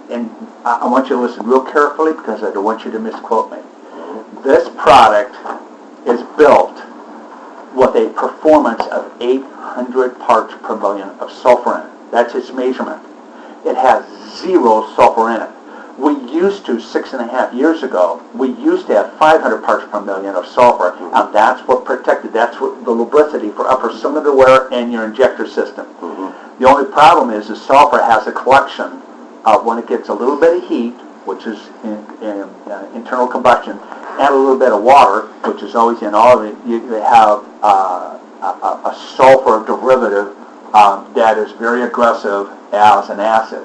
and I want you to listen real carefully because I don't want you to misquote me. This product is built with a performance of 800 parts per million of sulfur in it. That's its measurement. It has 0 sulfur in it. We used to, 6.5 years ago, we used to have 500 parts per million of sulfur, and that's what protected, that's what the lubricity for upper cylinder wear and your injector system. The only problem is the sulfur has a collection of when it gets a little bit of heat, which is internal combustion, and a little bit of water, which is always in all of it, you have a sulfur derivative that is very aggressive as an acid.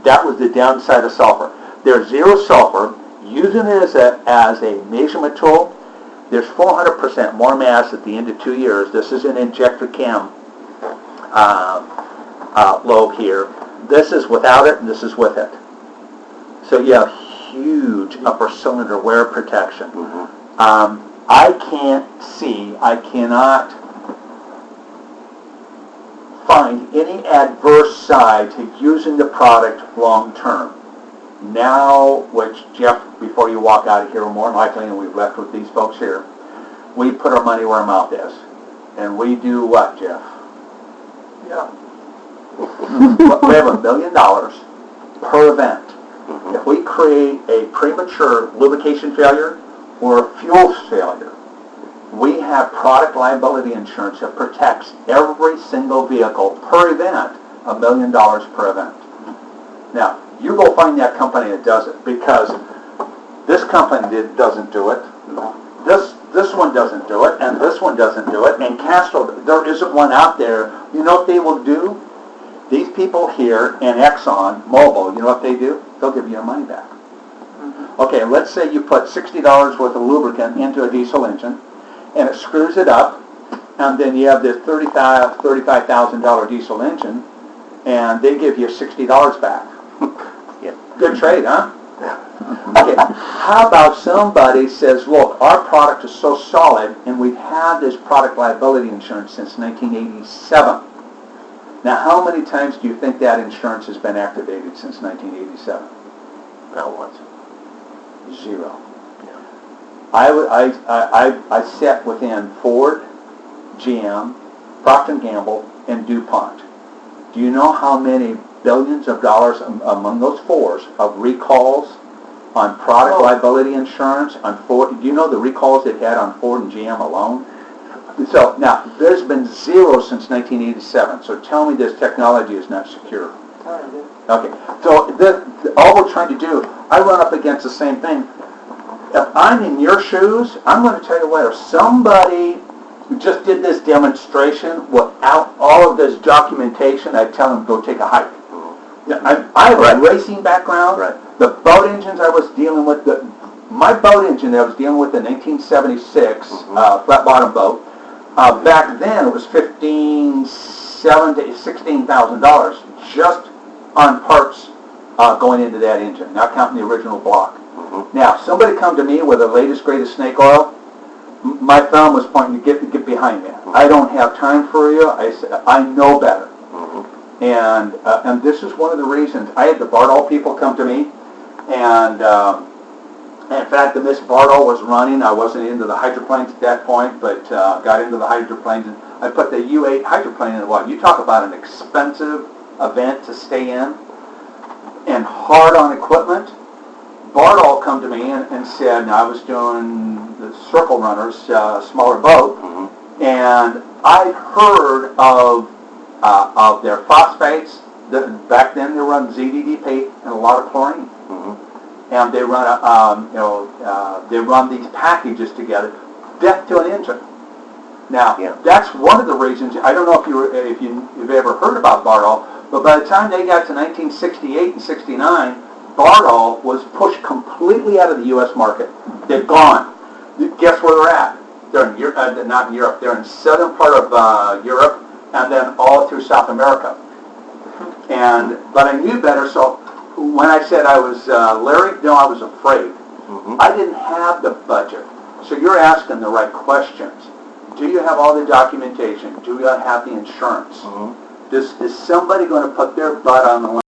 That was the downside of sulfur. There's 0 sulfur. Using it as a measurement tool, there's 400% more mass at the end of 2 years. This is an injector cam lobe here. This is without it, and this is with it. So you have huge upper cylinder wear protection. I cannot find any adverse side to using the product long term. Now, which Jeff, before you walk out of here, more than likely, and we've left with these folks here, we put our money where our mouth is. And we do what, Jeff? Yeah. We have $1 million per event. If we create a premature lubrication failure or a fuel failure, we have product liability insurance that protects every single vehicle per event, $1 million per event. Now, you go find that company that does it, because this company doesn't do it, this one doesn't do it, and this one doesn't do it, and Castrol, there isn't one out there. You know what they will do? These people here in Exxon Mobil, you know what they do? They'll give you your money back. Okay, let's say you put $60 worth of lubricant into a diesel engine, and it screws it up, and then you have this $35,000 diesel engine, and they give you $60 back. Good trade, huh? Okay, how about somebody says, look, our product is so solid, and we've had this product liability insurance since 1987. Now, how many times do you think that insurance has been activated since 1987? Not once. 0. I sat within Ford, GM, Procter & Gamble, and DuPont. Do you know how many billions of dollars among those fours of recalls on product liability insurance on Ford? Do you know the recalls they've had on Ford and GM alone? So now, there's been 0 since 1987, so tell me this technology is not secure. Okay, so all we're trying to do, I run up against the same thing. If I'm in your shoes, I'm going to tell you what, if somebody just did this demonstration without all of this documentation, I'd tell them go take a hike. I have a racing background. Right. The boat engines I was dealing with, my boat engine that I was dealing with in 1976, flat bottom boat, back then it was $15,700 to $16,000 just on parts going into that engine, not counting the original block. Now, if somebody come to me with the latest, greatest snake oil, my thumb was pointing to get behind me. I don't have time for you. I said, I know better. And this is one of the reasons. I had the Bardol people come to me, and in fact, the Miss Bardol was running. I wasn't into the hydroplanes at that point, but got into the hydroplanes, and I put the U-8 hydroplane in the water. You talk about an expensive event to stay in, and hard on equipment. Bardol come to me and said, I was doing the Circle Runners, smaller boat, and I heard of their phosphates. Back then they run ZDDP and a lot of chlorine, and they run they run these packages together, death to an engine. Now that's one of the reasons. I don't know if you've ever heard about Bardol, but by the time they got to 1968 and 69. Bardol was pushed completely out of the U.S. market. They're gone. Guess where they're at? They're in not in Europe. They're in southern part of Europe, and then all through South America. But I knew better. So when I said I was Larry, no, I was afraid. I didn't have the budget. So you're asking the right questions. Do you have all the documentation? Do you have the insurance? Is somebody going to put their butt on the line?